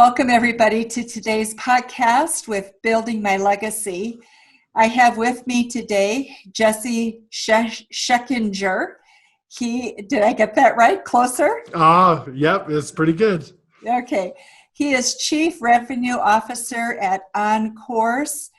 Welcome, everybody, to today's podcast with Building My Legacy. I have with me today Gessie Schechinger. Did I get that right? Closer? Yep, it's pretty good. Okay. He is Chief Revenue Officer at OnCourse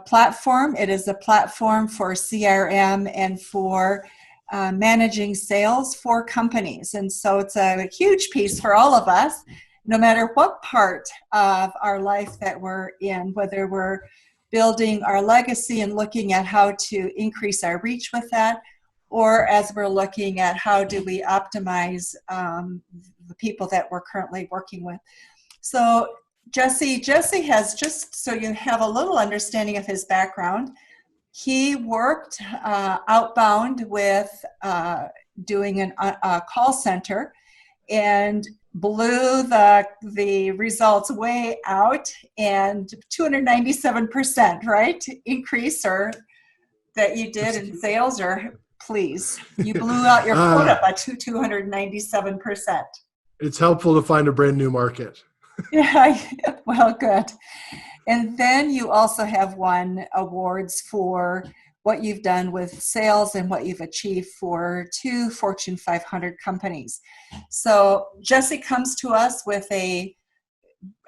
Platform. It is a platform for CRM and for managing sales for companies. And so it's a huge piece for all of us, no matter what part of our life that we're in, whether we're building our legacy and looking at how to increase our reach with that, or as we're looking at how do we optimize the people that we're currently working with. So Gessie has, just so you have a little understanding of his background, he worked outbound with doing a call center and blew the results way out, and 297%, right? Increase or that you did in sales, or please, you blew out your quota by 297%. It's helpful to find a brand new market. Yeah, well, good. And then you also have won awards for what you've done with sales and what you've achieved for 2 Fortune 500 companies. So Gessie comes to us with a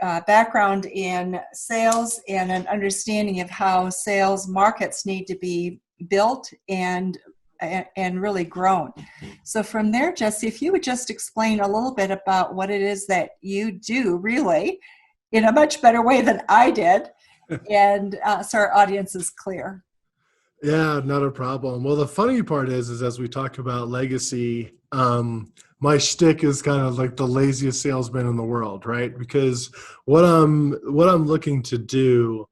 background in sales and an understanding of how sales markets need to be built and really grown. So from there, Gessie, if you would just explain a little bit about what it is that you do really in a much better way than I did, and so our audience is clear. Yeah, not a problem. Well, the funny part is as we talk about legacy, my shtick is kind of like the laziest salesman in the world, right? Because what I'm looking to do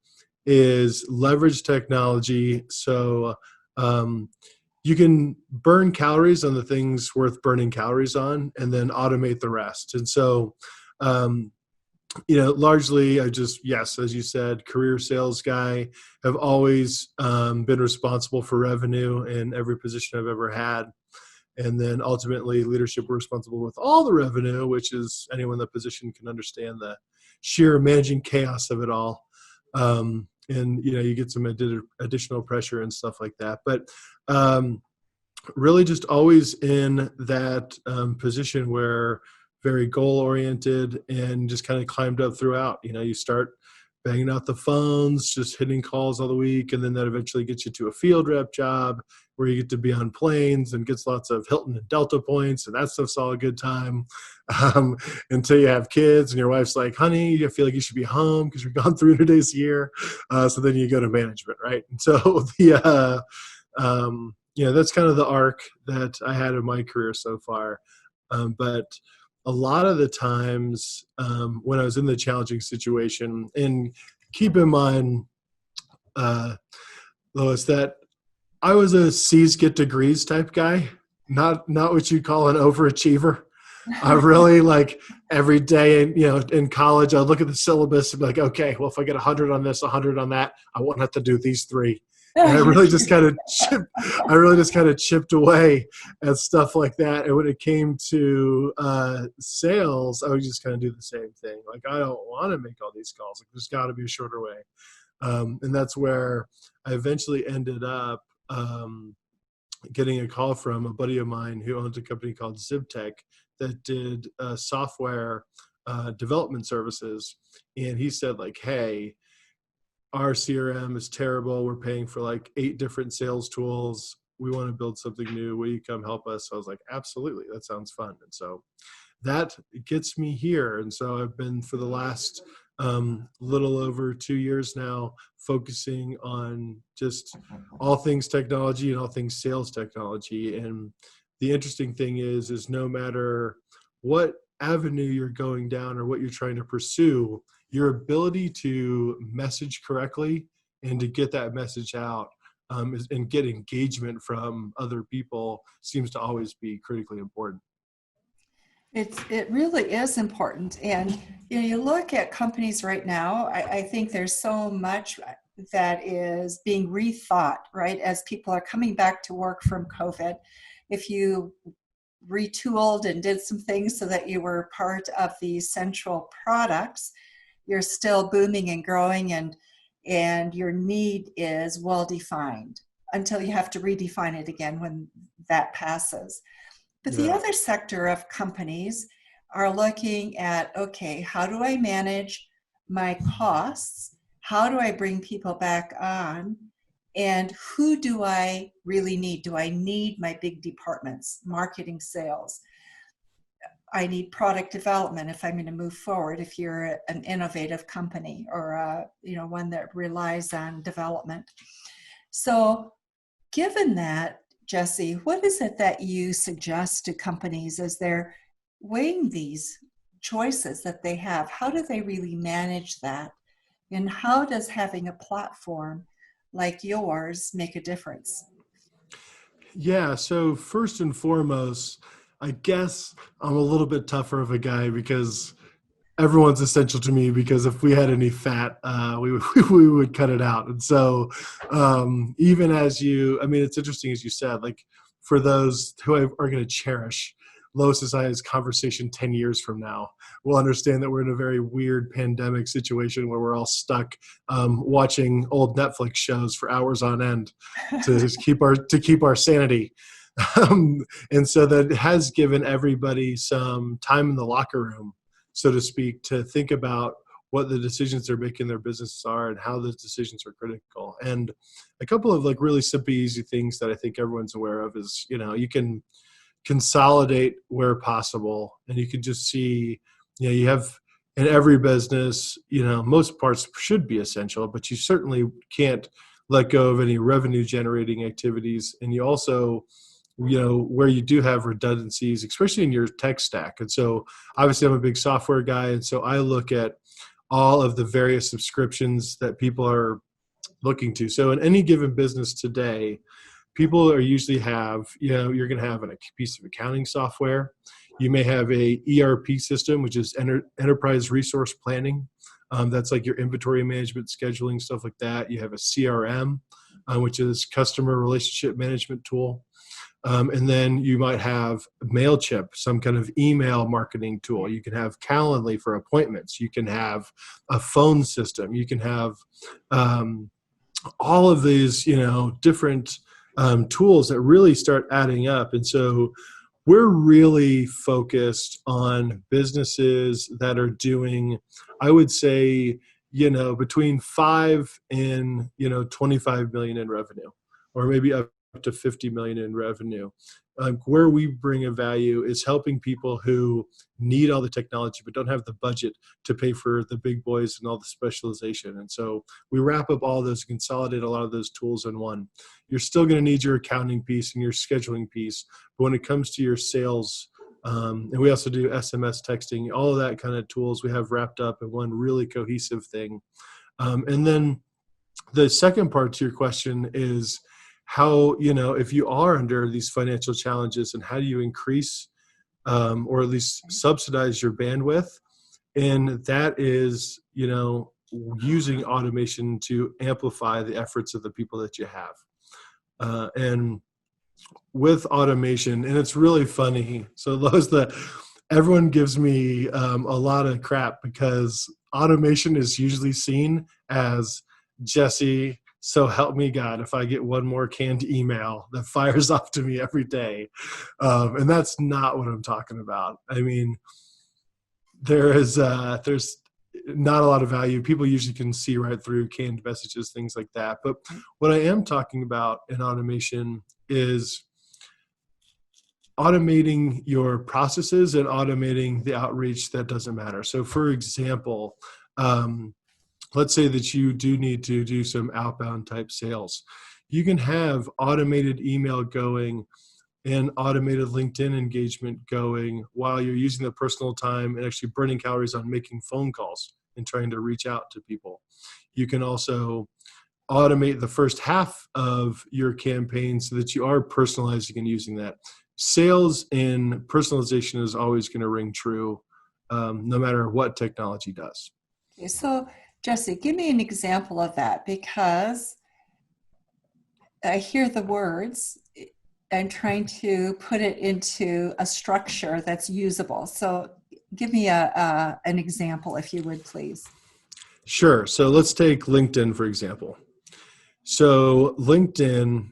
is leverage technology so you can burn calories on the things worth burning calories on, and then automate the rest. And so, largely yes, as you said, career sales guy, have always been responsible for revenue in every position I've ever had. And then ultimately leadership responsible with all the revenue, which is anyone in that position can understand the sheer managing chaos of it all. And you get some additional pressure and stuff like that. But really just always in that position where very goal-oriented and just kind of climbed up throughout. You start banging out the phones, just hitting calls all the week, and then that eventually gets you to a field rep job where you get to be on planes and gets lots of Hilton and Delta points, and that stuff's all a good time until you have kids and your wife's like, honey, you feel like you should be home because you're gone 300 days a year. So then you go to management, right? And so that's kind of the arc that I had in my career so far. But a lot of the times when I was in the challenging situation, and keep in mind, Lois, that I was a C's get degrees type guy, not what you'd call an overachiever. I really like every day, in college, I'd look at the syllabus and be like, okay, well, if I get 100 on this, 100 on that, I won't have to do these 3. And I really just kind of chipped away at stuff like that. And when it came to sales, I would just kind of do the same thing. Like, I don't want to make all these calls. Like, there's got to be a shorter way. And that's where I eventually ended up getting a call from a buddy of mine who owns a company called ZibTech that did software development services. And he said, like, hey, our CRM is terrible. We're paying for like 8 different sales tools. We want to build something new. Will you come help us? So I was like, absolutely. That sounds fun. And so that gets me here. And so I've been for the last little over 2 years now focusing on just all things technology and all things sales technology. And the interesting thing is no matter what avenue you're going down or what you're trying to pursue, your ability to message correctly and to get that message out and get engagement from other people seems to always be critically important. It really is important. And you look at companies right now, I think there's so much that is being rethought, right? As people are coming back to work from COVID. If you retooled and did some things so that you were part of the central products, you're still booming and growing, and your need is well defined until you have to redefine it again when that passes. But the Yeah. other sector of companies are looking at, okay, how do I manage my costs? How do I bring people back on? And who do I really need? Do I need my big departments, marketing, sales? I need product development if I'm going to move forward, if you're an innovative company or one that relies on development. So given that, Gessie, what is it that you suggest to companies as they're weighing these choices that they have? How do they really manage that? And how does having a platform like yours make a difference? Yeah. So first and foremost, I guess I'm a little bit tougher of a guy because everyone's essential to me, because if we had any fat, we would cut it out. And so even as you, I mean, it's interesting, as you said, like for those who are going to cherish Lois and I's conversation 10 years from now, will understand that we're in a very weird pandemic situation where we're all stuck watching old Netflix shows for hours on end to just keep our sanity. And so that has given everybody some time in the locker room, so to speak, to think about what the decisions they're making in their businesses are and how those decisions are critical. And a couple of like really simple, easy things that I think everyone's aware of is, you can consolidate where possible, and you can just see, you have in every business, most parts should be essential, but you certainly can't let go of any revenue generating activities. And you also, where you do have redundancies, especially in your tech stack. And so obviously I'm a big software guy. And so I look at all of the various subscriptions that people are looking to. So in any given business today, people are usually have, you're going to have a piece of accounting software. You may have a ERP system, which is enterprise resource planning. That's like your inventory management, scheduling, stuff like that. You have a CRM, which is customer relationship management tool. And then you might have MailChimp, some kind of email marketing tool. You can have Calendly for appointments. You can have a phone system. You can have all of these, different tools that really start adding up. And so we're really focused on businesses that are doing, I would say, between 5 and 25 million in revenue, or maybe up to 50 million in revenue. Where we bring a value is helping people who need all the technology but don't have the budget to pay for the big boys and all the specialization. And so we wrap up all those, consolidate a lot of those tools in one. You're still going to need your accounting piece and your scheduling piece, but when it comes to your sales, and we also do SMS texting, all of that kind of tools we have wrapped up in one really cohesive thing. And then the second part to your question is how, if you are under these financial challenges, and how do you increase or at least subsidize your bandwidth? And that is, using automation to amplify the efforts of the people that you have. And with automation, and it's really funny. So everyone gives me a lot of crap because automation is usually seen as, Gessie, so help me God, if I get one more canned email that fires off to me every day. And that's not what I'm talking about. I mean, there's not a lot of value. People usually can see right through canned messages, things like that. But what I am talking about in automation is automating your processes and automating the outreach that doesn't matter. So for example, let's say that you do need to do some outbound type sales. You can have automated email going and automated LinkedIn engagement going while you're using the personal time and actually burning calories on making phone calls and trying to reach out to people. You can also automate the first half of your campaign so that you are personalizing and using that. Sales and personalization is always going to ring true, no matter what technology does. Okay, so Gessie, give me an example of that, because I hear the words and trying to put it into a structure that's usable. So give me an example, if you would, please. Sure. So let's take LinkedIn, for example. So LinkedIn,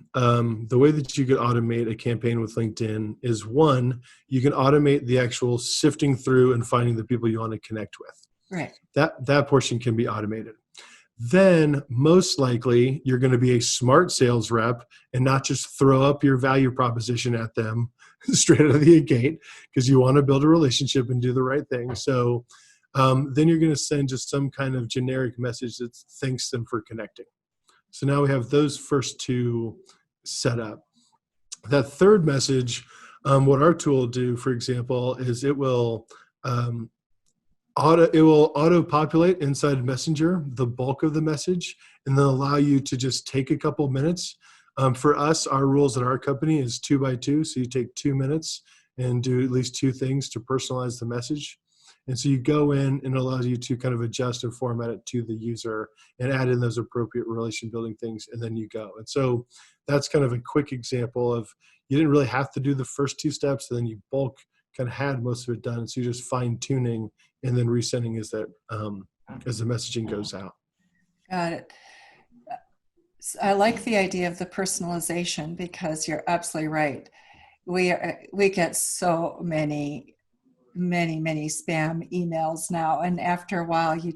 the way that you could automate a campaign with LinkedIn is, one, you can automate the actual sifting through and finding the people you want to connect with. Right. That portion can be automated. Then most likely you're going to be a smart sales rep and not just throw up your value proposition at them straight out of the gate, because you want to build a relationship and do the right thing. So then you're going to send just some kind of generic message that thanks them for connecting. So now we have those first two set up. That third message, what our tool will do, for example, is it will auto-populate inside Messenger the bulk of the message, and then allow you to just take a couple minutes. For us, our rules at our company is 2 by 2, so you take 2 minutes and do at least 2 things to personalize the message. And so you go in, and it allows you to kind of adjust and format it to the user and add in those appropriate relation building things, and then you go. And so that's kind of a quick example of, you didn't really have to do the first 2 steps, and then you bulk kind of had most of it done. So you're just fine tuning and then resending as the messaging goes out. Got it. I like the idea of the personalization, because you're absolutely right. We get so many spam emails now, and after a while you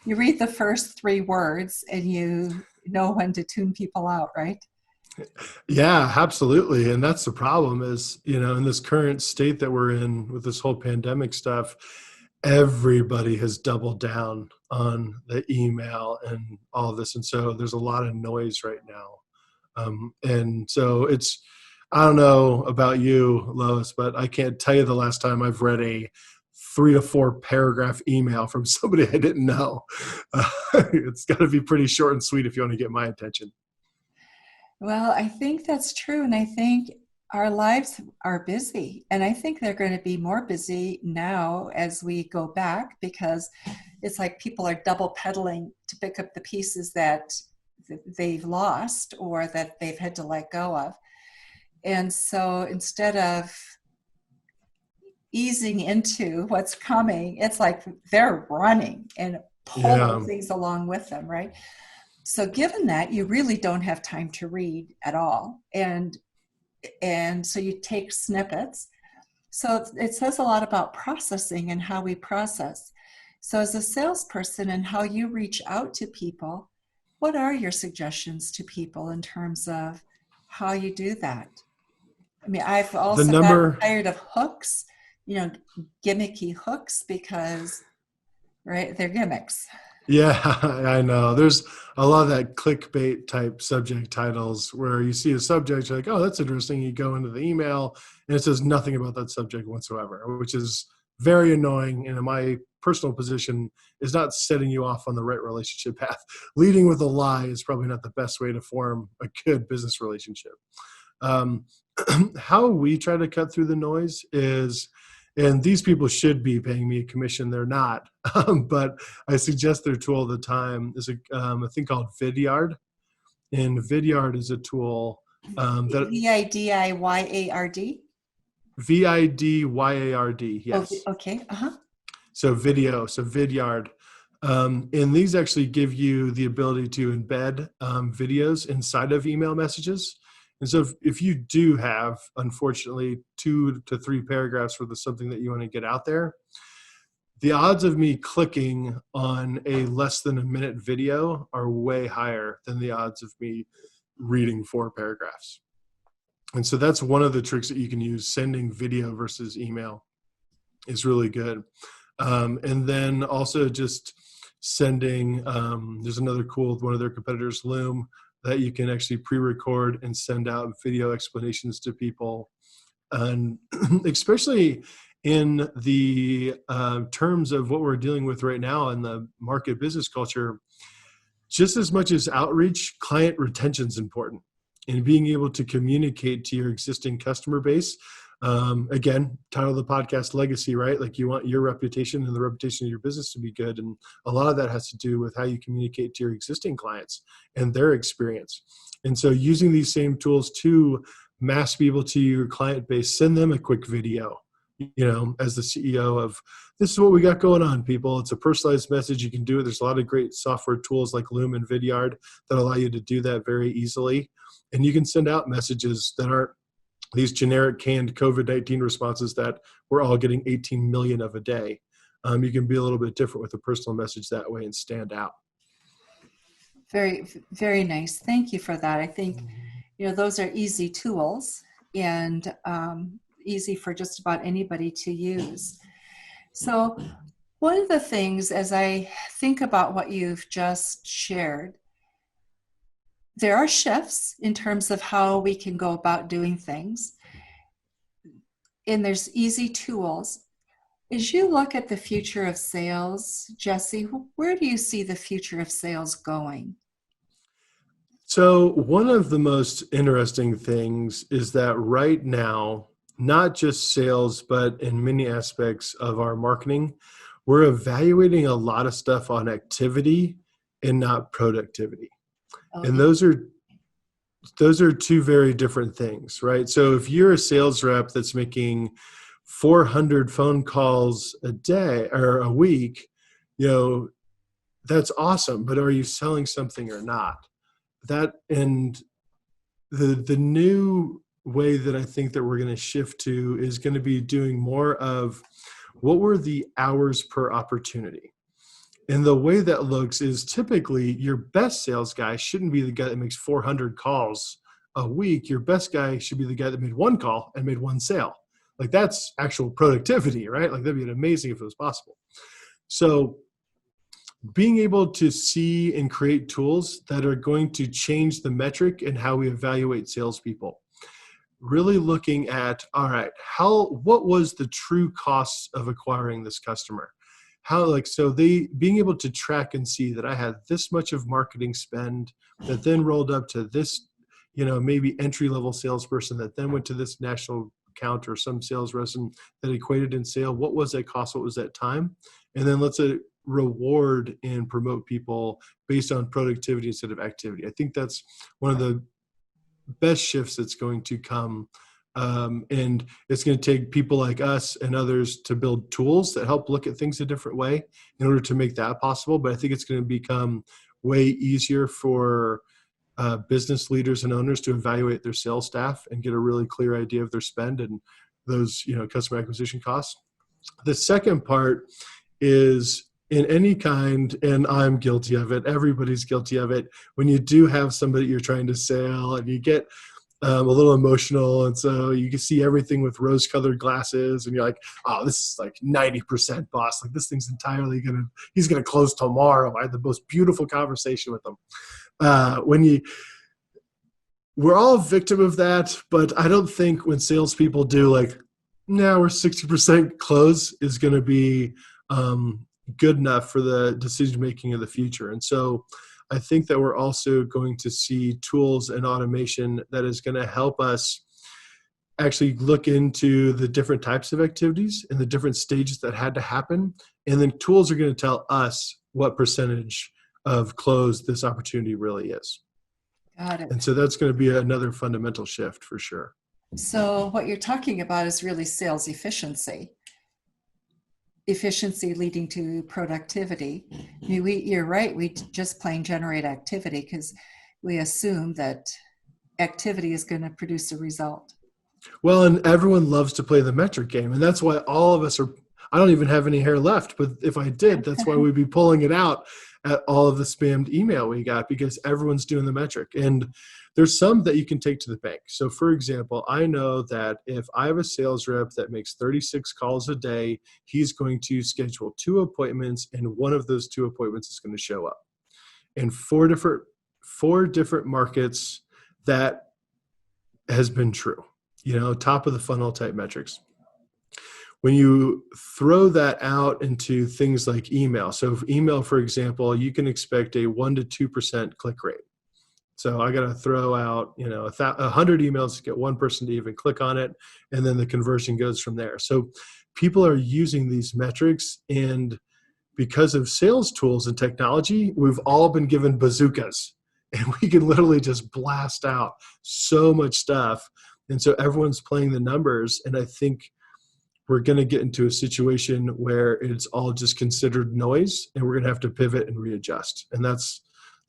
read the first 3 words and you know when to tune people out, right? Yeah, absolutely. And that's the problem is, in this current state that we're in with this whole pandemic stuff, everybody has doubled down on the email and all of this. And so there's a lot of noise right now. And so I don't know about you, Lois, but I can't tell you the last time I've read a 3 to 4 paragraph email from somebody I didn't know. It's got to be pretty short and sweet if you want to get my attention. Well, I think that's true. And I think our lives are busy. And I think they're going to be more busy now as we go back, because it's like people are double pedaling to pick up the pieces that they've lost or that they've had to let go of. And so instead of easing into what's coming, it's like they're running and pulling things along with them, right? So given that, you really don't have time to read at all. And so you take snippets. So it says a lot about processing and how we process. So as a salesperson and how you reach out to people, what are your suggestions to people in terms of how you do that? I mean, I've also gotten tired of hooks, gimmicky hooks, because, right, they're gimmicks. Yeah, I know. There's a lot of that clickbait type subject titles where you see a subject, you're like, oh, that's interesting. You go into the email and it says nothing about that subject whatsoever, which is very annoying. And in my personal position, is not setting you off on the right relationship path. Leading with a lie is probably not the best way to form a good business relationship. How we try to cut through the noise is, and these people should be paying me a commission. They're not, but I suggest their tool all the time is a thing called Vidyard. And Vidyard is a tool that Vidyard. Vidyard. Yes. Oh, okay. So Vidyard. And these actually give you the ability to embed videos inside of email messages. And so if you do have, unfortunately, 2 to 3 paragraphs worth of something that you want to get out there, the odds of me clicking on a less than a minute video are way higher than the odds of me reading 4 paragraphs. And so that's one of the tricks that you can use. Sending video versus email is really good. And then also just sending, there's another cool, one of their competitors, Loom, that you can actually pre-record and send out video explanations to people. And especially in the terms of what we're dealing with right now in the market business culture, just as much as outreach, client retention is important. And being able to communicate to your existing customer base. Again, title of the podcast, Legacy, right? Like you want your reputation and the reputation of your business to be good. And a lot of that has to do with how you communicate to your existing clients and their experience. And so using these same tools to mass people to your client base, send them a quick video, as the CEO of, this is what we got going on, people. It's a personalized message. You can do it. There's a lot of great software tools like Loom and Vidyard that allow you to do that very easily. And you can send out messages that aren't these generic canned COVID-19 responses that we're all getting 18 million of a day. You can be a little bit different with a personal message that way and stand out. Very, very nice. Thank you for that. I think, those are easy tools and easy for just about anybody to use. So one of the things, as I think about what you've just shared, there are shifts in terms of how we can go about doing things. And there's easy tools. As you look at the future of sales, Gessie, where do you see the future of sales going? So one of the most interesting things is that right now, not just sales, but in many aspects of our marketing, we're evaluating a lot of stuff on activity and not productivity. Okay. And those are two very different things, right? So if you're a sales rep that's making 400 phone calls a day or a week, that's awesome. But are you selling something or not? That, and the new way that I think that we're going to shift to is going to be doing more of what were the hours per opportunity. And the way that looks is typically your best sales guy shouldn't be the guy that makes 400 calls a week. Your best guy should be the guy that made one call and made one sale. Like, that's actual productivity, right? Like, that'd be amazing if it was possible. So being able to see and create tools that are going to change the metric and how we evaluate salespeople. Really looking at, all right, what was the true costs of acquiring this customer? Being able to track and see that I had this much of marketing spend that then rolled up to this, maybe entry-level salesperson that then went to this national account or some sales person that equated in sale. What was that cost? What was that time? And then let's reward and promote people based on productivity instead of activity. I think that's one of the best shifts that's going to come. And it's going to take people like us and others to build tools that help look at things a different way in order to make that possible. But I think it's going to become way easier for business leaders and owners to evaluate their sales staff and get a really clear idea of their spend and those, customer acquisition costs. The second part is, in any kind, and I'm guilty of it, everybody's guilty of it, when you do have somebody you're trying to sell and you get a little emotional, and so you can see everything with rose-colored glasses, and you're like, oh, this is like 90% boss. Like, this thing's entirely he's going to close tomorrow. I had the most beautiful conversation with him. We're all a victim of that, but I don't think when salespeople do now we're 60% close is going to be good enough for the decision making of the future. And so I think that we're also going to see tools and automation that is going to help us actually look into the different types of activities and the different stages that had to happen. And then tools are going to tell us what percentage of close this opportunity really is. Got it. And so that's going to be another fundamental shift for sure. So what you're talking about is really sales efficiency. Efficiency leading to productivity. I mean, you're right, we just plain generate activity because we assume that activity is going to produce a result. Well, and everyone loves to play the metric game, and that's why all of us I don't even have any hair left, but if I did, that's why we'd be pulling it out at all of the spammed email we got, because everyone's doing the metric. And there's some that you can take to the bank. So for example, I know that if I have a sales rep that makes 36 calls a day, he's going to schedule 2 appointments, and one of those 2 appointments is going to show up. In 4 different markets, that has been true, top of the funnel type metrics. When you throw that out into things like email, so if email, for example, you can expect a 1 to 2% click rate. So I got to throw out, 100 emails to get one person to even click on it, and then the conversion goes from there. So people are using these metrics, and because of sales tools and technology, we've all been given bazookas, and we can literally just blast out so much stuff And so everyone's playing the numbers. And I think we're going to get into a situation where it's all just considered noise, and we're going to have to pivot and readjust. And that's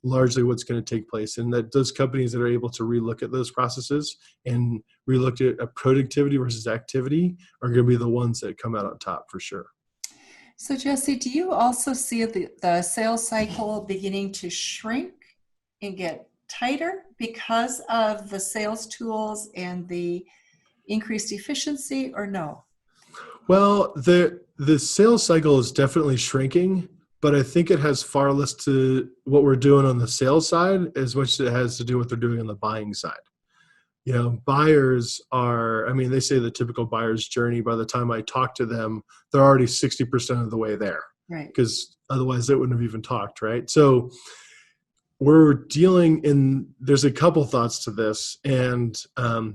largely what's going to take place. And that those companies that are able to relook at those processes and relook at productivity versus activity are going to be the ones that come out on top for sure. So Gessie, do you also see the sales cycle beginning to shrink and get tighter because of the sales tools and the increased efficiency, or no? Well, the sales cycle is definitely shrinking, but I think it has far less to what we're doing on the sales side as much as it has to do with what they're doing on the buying side. You know, buyers are, I mean, they say the typical buyer's journey, by the time I talk to them, they're already 60% of the way there. Right. Because otherwise they wouldn't have even talked, right? So we're dealing in, there's a couple thoughts to this. And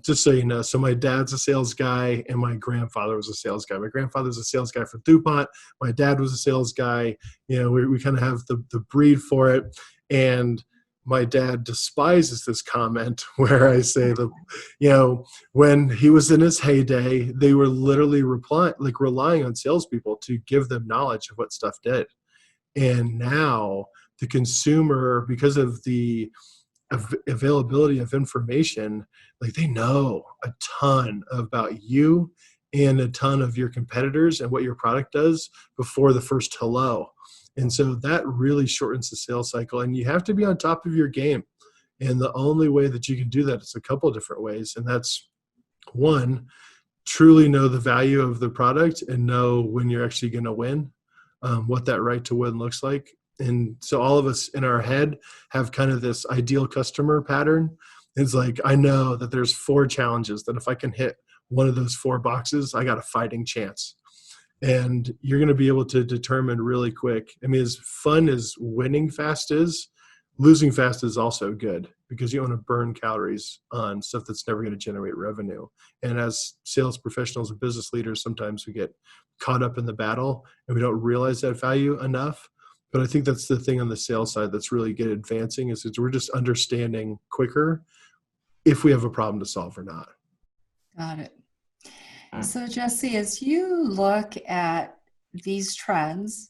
just so you know, so my dad's a sales guy and my grandfather was a sales guy. My grandfather was a sales guy for DuPont. My dad was a sales guy. You know, we kind of have the breed for it. And my dad despises this comment where I say that, you know, when he was in his heyday, they were literally relying on salespeople to give them knowledge of what stuff did. And now the consumer, because of the availability of information, like they know a ton about you and a ton of your competitors and what your product does before the first hello. And so that really shortens the sales cycle, and you have to be on top of your game. And the only way that you can do that is a couple of different ways. And that's one, truly know the value of the product and know when you're actually going to win, what that right to win looks like. And so all of us in our head have kind of this ideal customer pattern. It's like, I know that there's 4 challenges that if I can hit one of those 4 boxes, I got a fighting chance. And you're going to be able to determine really quick. I mean, as fun as winning fast is, losing fast is also good, because you don't want to burn calories on stuff that's never going to generate revenue. And as sales professionals and business leaders, sometimes we get caught up in the battle and we don't realize that value enough. But I think that's the thing on the sales side that's really good advancing, is we're just understanding quicker if we have a problem to solve or not. Got it. So Gessie, as you look at these trends,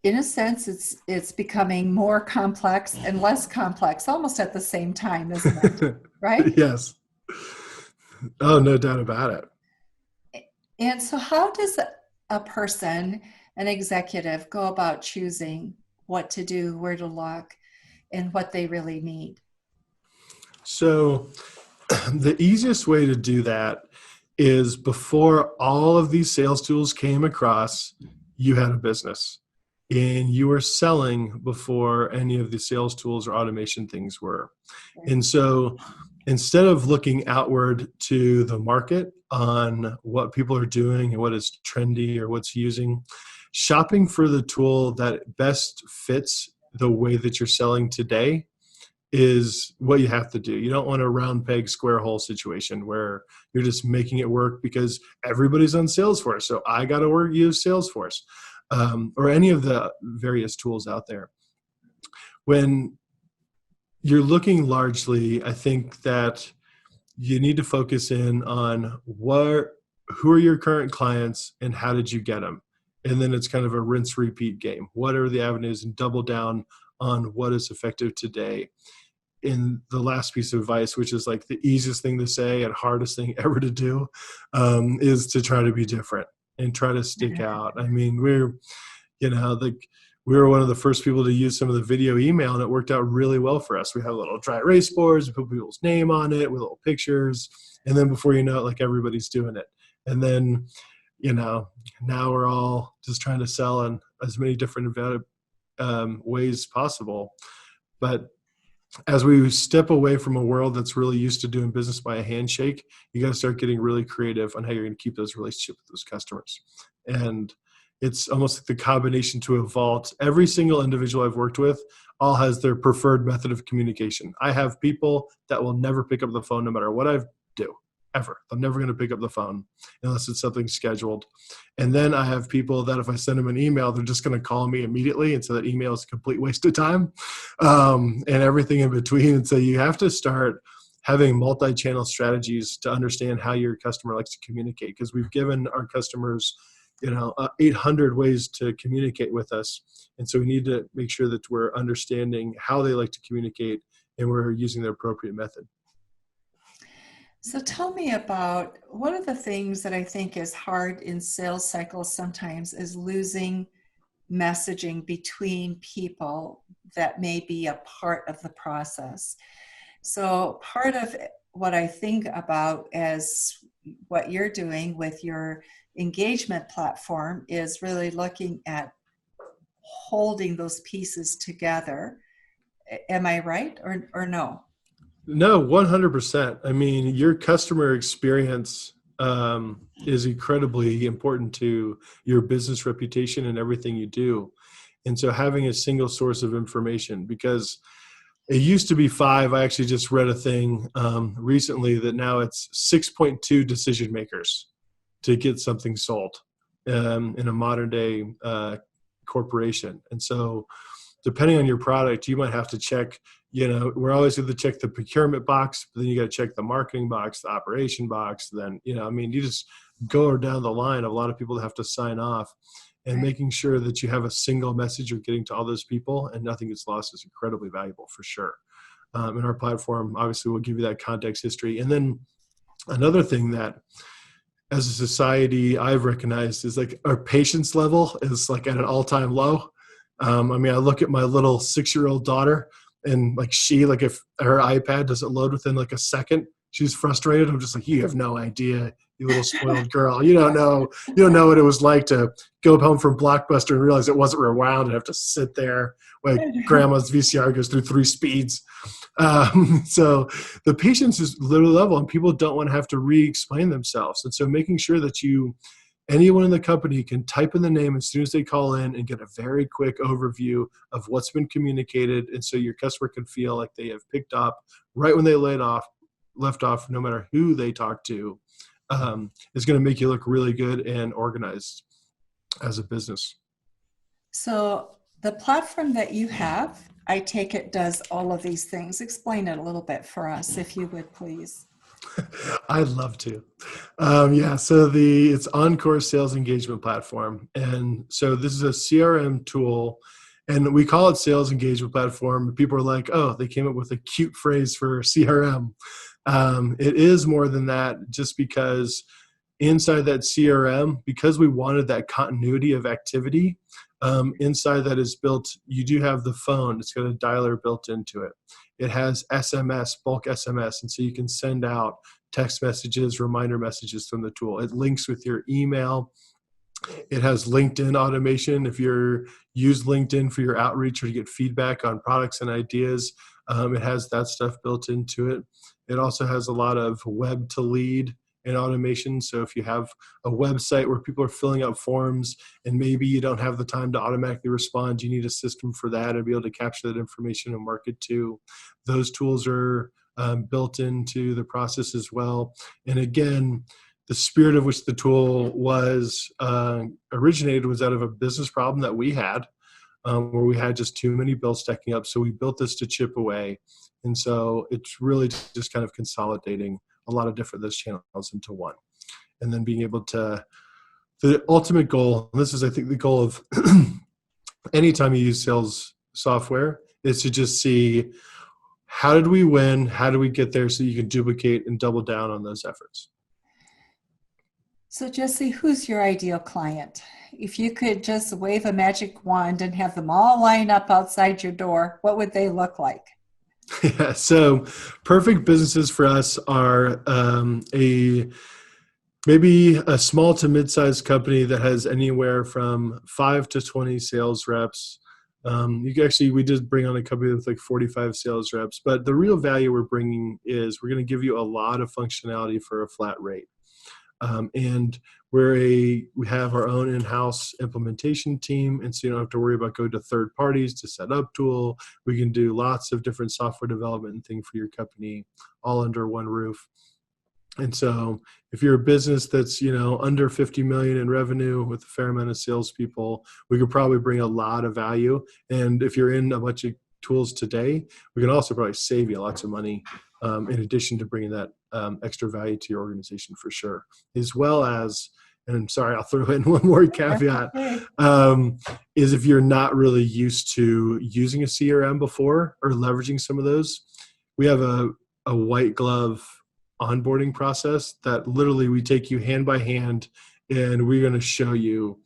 in a sense, it's becoming more complex and less complex almost at the same time, isn't it? Right? Yes. Oh, no doubt about it. And so how does a person, an executive, go about choosing what to do, where to look, and what they really need? So the easiest way to do that is, before all of these sales tools came across, you had a business and you were selling before any of the sales tools or automation things were. And so instead of looking outward to the market on what people are doing and what is trendy or what's using, shopping for the tool that best fits the way that you're selling today is what you have to do. You don't want a round peg, square hole situation where you're just making it work because everybody's on Salesforce, so I got to use Salesforce, or any of the various tools out there. When you're looking largely, I think that you need to focus in on who are your current clients and how did you get them? And then it's kind of a rinse repeat game. What are the avenues, and double down on what is effective today. In the last piece of advice, which is like the easiest thing to say and hardest thing ever to do, is to try to be different and try to stick out. I mean, we were one of the first people to use some of the video email, and it worked out really well for us. We had little dry erase boards, we put people's name on it with little pictures. And then before you know it, like everybody's doing it. And then, now we're all just trying to sell in as many different ways possible. But as we step away from a world that's really used to doing business by a handshake, you got to start getting really creative on how you're going to keep those relationships with those customers. And it's almost like the combination to a vault. Every single individual I've worked with all has their preferred method of communication. I have people that will never pick up the phone no matter what I do, ever. I'm never going to pick up the phone unless it's something scheduled. And then I have people that if I send them an email, they're just going to call me immediately. And so that email is a complete waste of time, and everything in between. And so you have to start having multi-channel strategies to understand how your customer likes to communicate, because we've given our customers 800 ways to communicate with us. And so we need to make sure that we're understanding how they like to communicate and we're using the appropriate method. So tell me about one of the things that I think is hard in sales cycles sometimes is losing messaging between people that may be a part of the process. So part of what I think about as what you're doing with your engagement platform is really looking at holding those pieces together. Am I right or no? No, 100%. I mean, your customer experience is incredibly important to your business reputation and everything you do. And so having a single source of information, because it used to be 5. I actually just read a thing recently that now it's 6.2 decision makers to get something sold in a modern day corporation. And so depending on your product, you might have to check, we're always going to check the procurement box, but then you got to check the marketing box, the operation box. Then, you just go down the line of a lot of people that have to sign off, and making sure that you have a single message you're getting to all those people and nothing gets lost is incredibly valuable for sure. In our platform, obviously, we'll give you that context history. And then another thing that as a society I've recognized is like our patience level is like at an all-time low. I look at my little 6-year-old daughter, and like if her iPad doesn't load within like a second, she's frustrated. I'm just like, you have no idea, you little spoiled girl. You don't know what it was like to go home from Blockbuster and realize it wasn't rewound and have to sit there like grandma's VCR goes through 3 speeds. So the patience is literally level, and people don't want to have to re-explain themselves. And so making sure that anyone in the company can type in the name as soon as they call in and get a very quick overview of what's been communicated. And so your customer can feel like they have picked up right when they left off, no matter who they talk to, is going to make you look really good and organized as a business. So the platform that you have, I take it, does all of these things. Explain it a little bit for us, if you would, please. I'd love to. So it's OnCourse Sales Engagement Platform. And so this is a CRM tool, and we call it Sales Engagement Platform. People are like, oh, they came up with a cute phrase for CRM. It is more than that, just because inside that CRM, because we wanted that continuity of activity, inside that is built, you do have the phone. It's got a dialer built into it. It has SMS, bulk SMS, and so you can send out text messages, reminder messages from the tool. It links with your email. It has LinkedIn automation. If you use LinkedIn for your outreach or to get feedback on products and ideas, it has that stuff built into it. It also has a lot of web to lead and automation. So if you have a website where people are filling out forms and maybe you don't have the time to automatically respond, you need a system for that and be able to capture that information and market to. Those tools are built into the process as well. And again, the spirit of which the tool was originated was out of a business problem that we had, where we had just too many bills stacking up. So we built this to chip away. And so it's really just kind of consolidating a lot of different those channels into one. And then being able to, the ultimate goal, and this is I think the goal of anytime you use sales software, is to just see how did we win, how do we get there, so you can duplicate and double down on those efforts. So Gessie, who's your ideal client? If you could just wave a magic wand and have them all line up outside your door, what would they look like? Yeah, so perfect businesses for us are maybe a small to mid-sized company that has anywhere from 5 to 20 sales reps. We did bring on a company with like 45 sales reps, but the real value we're bringing is we're going to give you a lot of functionality for a flat rate. And we have our own in-house implementation team, and so you don't have to worry about going to third parties to set up tool. We can do lots of different software development and things for your company all under one roof. And so if you're a business that's under 50 million in revenue with a fair amount of salespeople, we could probably bring a lot of value. And if you're in a bunch of tools today, we can also probably save you lots of money in addition to bringing that extra value to your organization for sure, as well as, and I'm sorry, I'll throw in one more caveat, is if you're not really used to using a CRM before or leveraging some of those, we have a white glove onboarding process that literally we take you hand by hand and we're going to show you.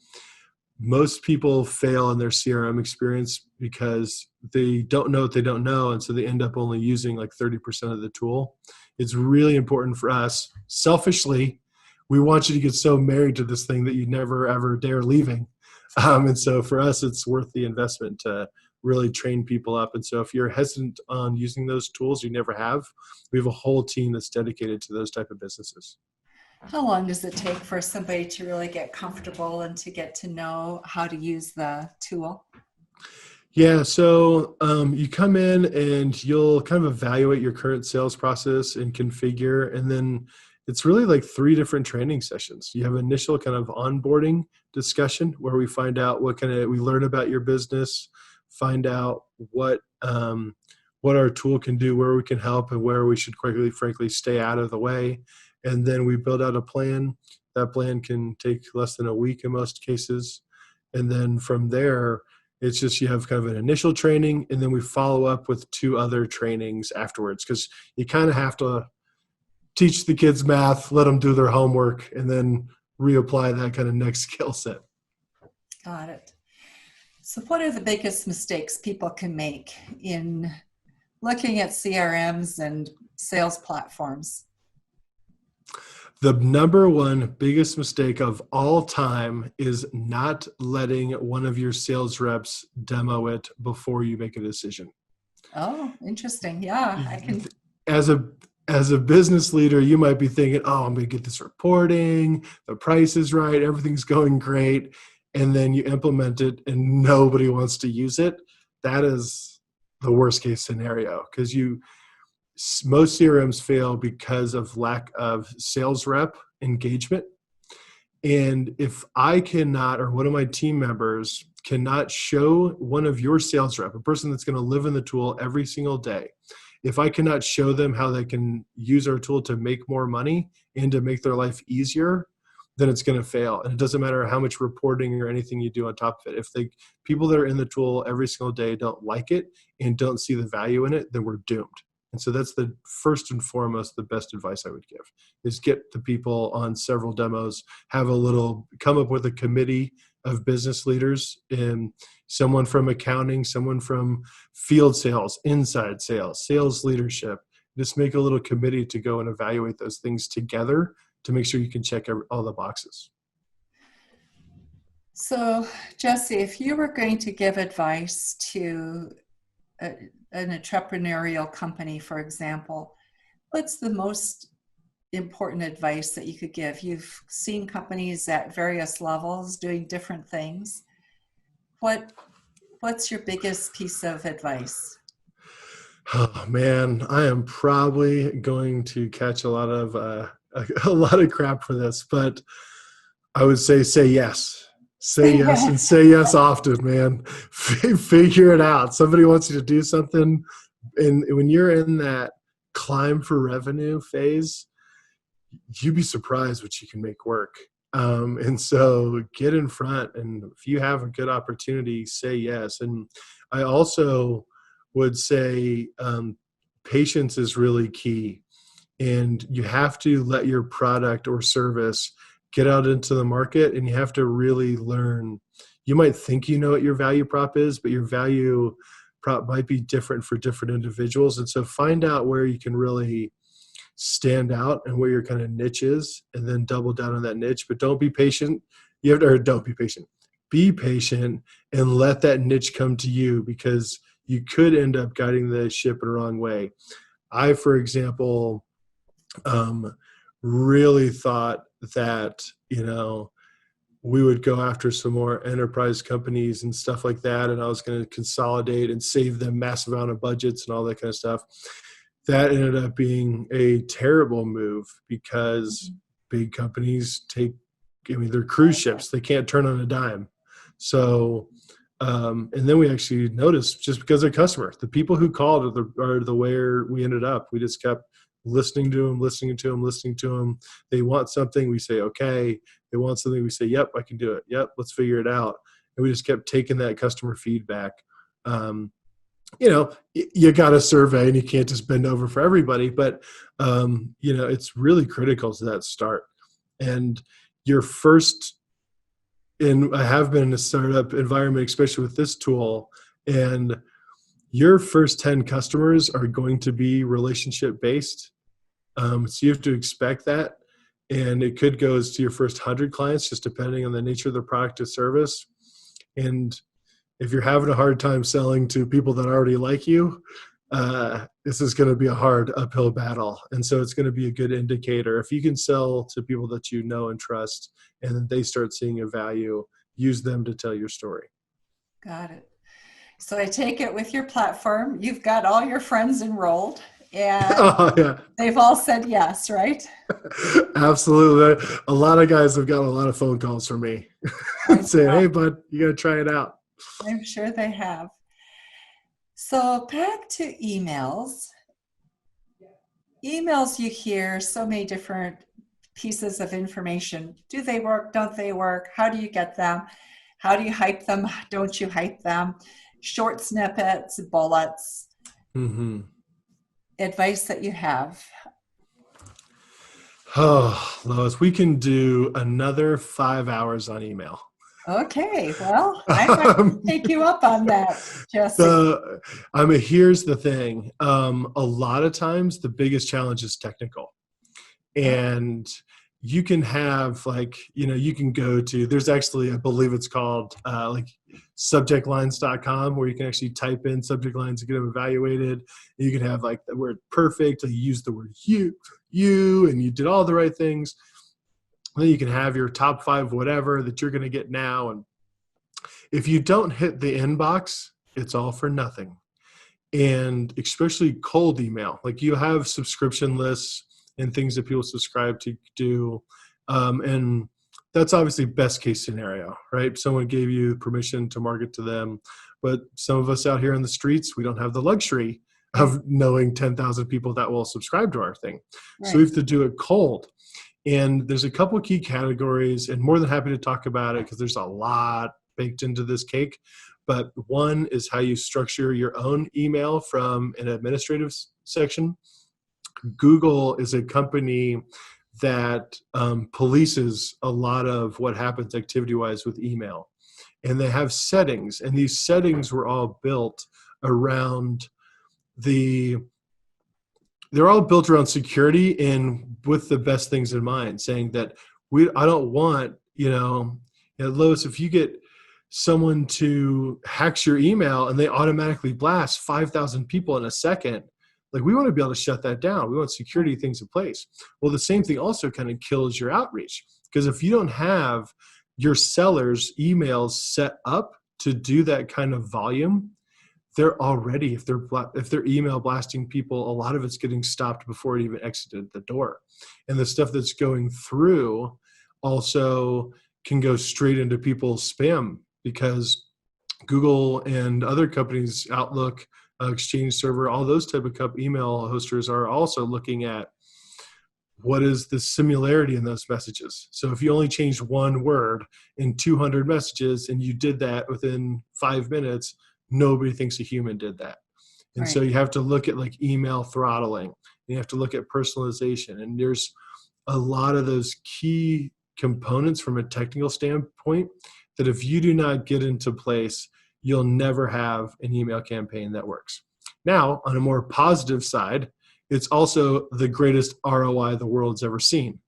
Most people fail in their CRM experience because they don't know what they don't know. And so they end up only using like 30% of the tool. It's really important for us. Selfishly, we want you to get so married to this thing that you never, ever dare leaving. And so for us, it's worth the investment to really train people up. And so if you're hesitant on using those tools, you never have, we have a whole team that's dedicated to those type of businesses. How long does it take for somebody to really get comfortable and to get to know how to use the tool? Yeah, so you come in and you'll kind of evaluate your current sales process and configure, and then it's really like 3 different training sessions. You have initial kind of onboarding discussion where we find out we learn about your business, find out what our tool can do, where we can help, and where we should quickly, frankly, stay out of the way. And then we build out a plan. That plan can take less than a week in most cases. And then from there, it's just you have kind of an initial training, and then we follow up with 2 other trainings afterwards, because you kind of have to teach the kids math, let them do their homework, and then reapply that kind of next skill set. Got it. So what are the biggest mistakes people can make in looking at CRMs and sales platforms? The number one biggest mistake of all time is not letting one of your sales reps demo it before you make a decision. Oh, interesting. Yeah, I can. As a business leader, you might be thinking, oh, I'm going to get this reporting, the price is right, everything's going great. And then you implement it and nobody wants to use it. That is the worst case scenario, because most CRMs fail because of lack of sales rep engagement. And if I cannot, or one of my team members cannot show one of your sales rep, a person that's going to live in the tool every single day, if I cannot show them how they can use our tool to make more money and to make their life easier, then it's going to fail. And it doesn't matter how much reporting or anything you do on top of it. If the people that are in the tool every single day don't like it and don't see the value in it, then we're doomed. And so that's the first and foremost, the best advice I would give is get the people on several demos, come up with a committee of business leaders, and someone from accounting, someone from field sales, inside sales, sales leadership. Just make a little committee to go and evaluate those things together to make sure you can check all the boxes. So, Gessie, if you were going to give advice to an entrepreneurial company, for example, what's the most important advice that you could give? You've seen companies at various levels doing different things. What's your biggest piece of advice? Oh man, I am probably going to catch a lot of crap for this, but I would say yes. Say yes and say yes often, man. Figure it out. Somebody wants you to do something, and when you're in that climb for revenue phase, you'd be surprised what you can make work. And so get in front, and if you have a good opportunity, say yes. And I also would say patience is really key, and you have to let your product or service get out into the market, and you have to really learn. You might think you know what your value prop is, but your value prop might be different for different individuals. And so find out where you can really stand out and where your kind of niche is, and then double down on that niche. But don't be patient. Don't be patient. Be patient and let that niche come to you, because you could end up guiding the ship in the wrong way. I, for example, really thought that, we would go after some more enterprise companies and stuff like that, and I was going to consolidate and save them massive amount of budgets and all that kind of stuff. That ended up being a terrible move, because big companies they're cruise ships. They can't turn on a dime. So And then we actually noticed, just because they're customer, the people who called are the where we ended up. We just kept listening to them. They want something, we say, okay. They want something, we say, yep, I can do it. Yep, let's figure it out. And we just kept taking that customer feedback. You got to survey, and you can't just bend over for everybody, but it's really critical to that start. And your first, and I have been in a startup environment, especially with this tool, and your first 10 customers are going to be relationship based. So you have to expect that. And it could go as to your first 100 clients, just depending on the nature of the product or service. And if you're having a hard time selling to people that already like you, this is going to be a hard uphill battle. And so it's going to be a good indicator. If you can sell to people that you know and trust, and then they start seeing a value, use them to tell your story. Got it. So I take it with your platform, you've got all your friends enrolled, and they've all said yes, right? Absolutely. A lot of guys have got a lot of phone calls from me saying, hey, bud, you got to try it out. I'm sure they have. So back to emails. Emails, you hear so many different pieces of information. Do they work? Don't they work? How do you get them? How do you hype them? Don't you hype them? Short snippets, bullets, advice that you have. Oh, Lois, we can do another 5 hours on email. Okay, well, I might take you up on that, Gessie. Here's the thing. A lot of times the biggest challenge is technical. And you can have you can go to, there's actually, I believe it's called subjectlines.com, where you can actually type in subject lines and get them evaluated. You can have the word perfect, you use the word you, and you did all the right things. Then you can have your top 5 whatever that you're going to get now. And if you don't hit the inbox, it's all for nothing. And especially cold email, you have subscription lists and things that people subscribe to do. And that's obviously best case scenario, right? Someone gave you permission to market to them, but some of us out here on the streets, we don't have the luxury of knowing 10,000 people that will subscribe to our thing. Right. So we have to do it cold. And there's a couple of key categories, and more than happy to talk about it because there's a lot baked into this cake. But one is how you structure your own email from an administrative section. Google is a company that polices a lot of what happens activity-wise with email. And they have settings, and these settings were all built around they're all built around security and with the best things in mind, saying that I don't want, Lois, if you get someone to hacks your email and they automatically blast 5,000 people in a second, we want to be able to shut that down. We want security things in place. Well, the same thing also kind of kills your outreach, because if you don't have your sellers' emails set up to do that kind of volume, they're already, if they're email blasting people, a lot of it's getting stopped before it even exited the door. And the stuff that's going through also can go straight into people's spam, because Google and other companies, Outlook, Exchange Server, all those type of email hosters are also looking at what is the similarity in those messages. So if you only changed one word in 200 messages and you did that within 5 minutes, nobody thinks a human did that. And so you have to look at email throttling. You have to look at personalization. And there's a lot of those key components from a technical standpoint that if you do not get into place, you'll never have an email campaign that works. Now, on a more positive side, it's also the greatest ROI the world's ever seen.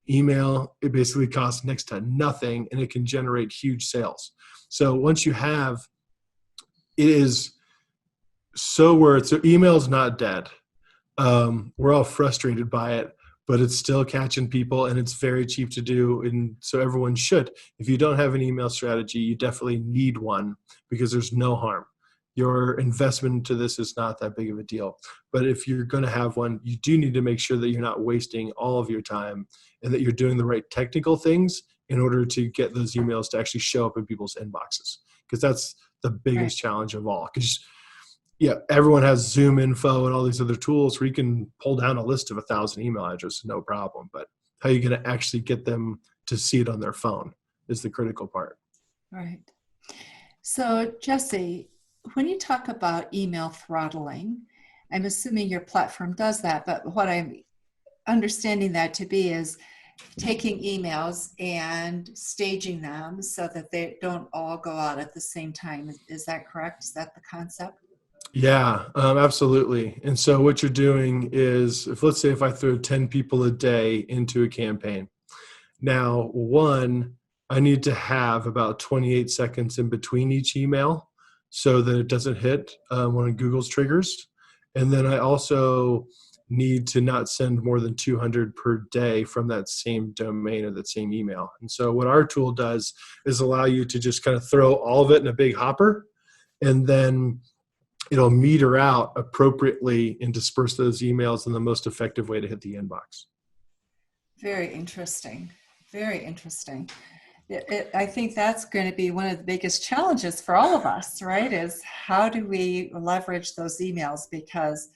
Email, it basically costs next to nothing, and it can generate huge sales. So once you have, it is so worth. So email is not dead. We're all frustrated by it, but it's still catching people, and it's very cheap to do. And so everyone should. If you don't have an email strategy, you definitely need one, because there's no harm. Your investment into this is not that big of a deal. But if you're going to have one, you do need to make sure that you're not wasting all of your time and that you're doing the right technical things in order to get those emails to actually show up in people's inboxes. Because the biggest challenge of all. Because everyone has Zoom info and all these other tools where you can pull down a list of 1,000 email addresses, no problem. But how are you going to actually get them to see it on their phone is the critical part. Right. So, Gessie, when you talk about email throttling, I'm assuming your platform does that, but what I'm understanding that to be is taking emails and staging them so that they don't all go out at the same time. Is that correct? Is that the concept? Yeah, absolutely. And so what you're doing is, let's say if I throw 10 people a day into a campaign, now I need to have about 28 seconds in between each email so that it doesn't hit one of Google's triggers. And then I also need to not send more than 200 per day from that same domain or that same email. And so what our tool does is allow you to just kind of throw all of it in a big hopper, and then it'll meter out appropriately and disperse those emails in the most effective way to hit the inbox. Very interesting. Very interesting. I think that's going to be one of the biggest challenges for all of us, right? Is how do we leverage those emails? Because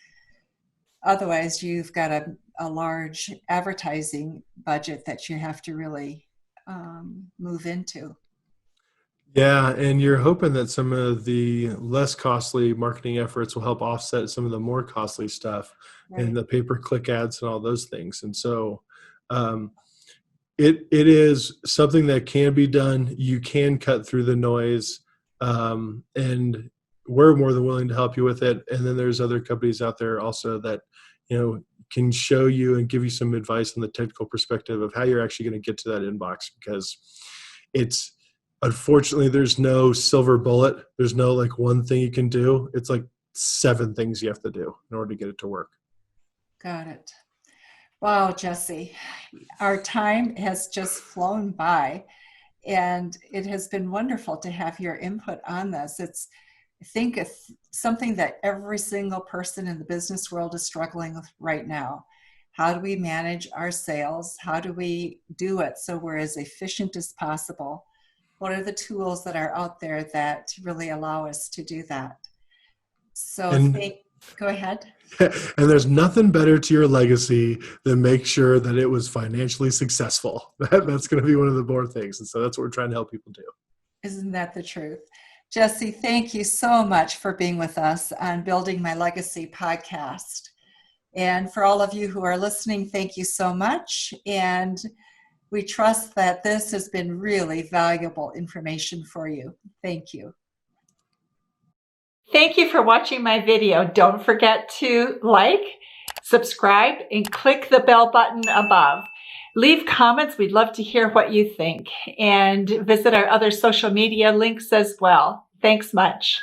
otherwise you've got a large advertising budget that you have to really move into. Yeah, and you're hoping that some of the less costly marketing efforts will help offset some of the more costly stuff and the pay-per-click ads and all those things. And so it is something that can be done. You can cut through the noise, and we're more than willing to help you with it. And then there's other companies out there also that can show you and give you some advice on the technical perspective of how you're actually going to get to that inbox, because it's unfortunately there's no silver bullet. There's no like one thing you can do. It's like 7 things you have to do in order to get it to work. Got it. Wow, Gessie, our time has just flown by, and it has been wonderful to have your input on this. I think it's something that every single person in the business world is struggling with right now. How do we manage our sales? How do we do it so we're as efficient as possible? What are the tools that are out there that really allow us to do that? So go ahead. And there's nothing better to your legacy than make sure that it was financially successful. That's going to be one of the more things. And so that's what we're trying to help people do. Isn't that the truth? Gessie, thank you so much for being with us on Building My Legacy podcast. And for all of you who are listening, thank you so much. And we trust that this has been really valuable information for you. Thank you. Thank you for watching my video. Don't forget to like, subscribe, and click the bell button above. Leave comments. We'd love to hear what you think. And visit our other social media links as well. Thanks much.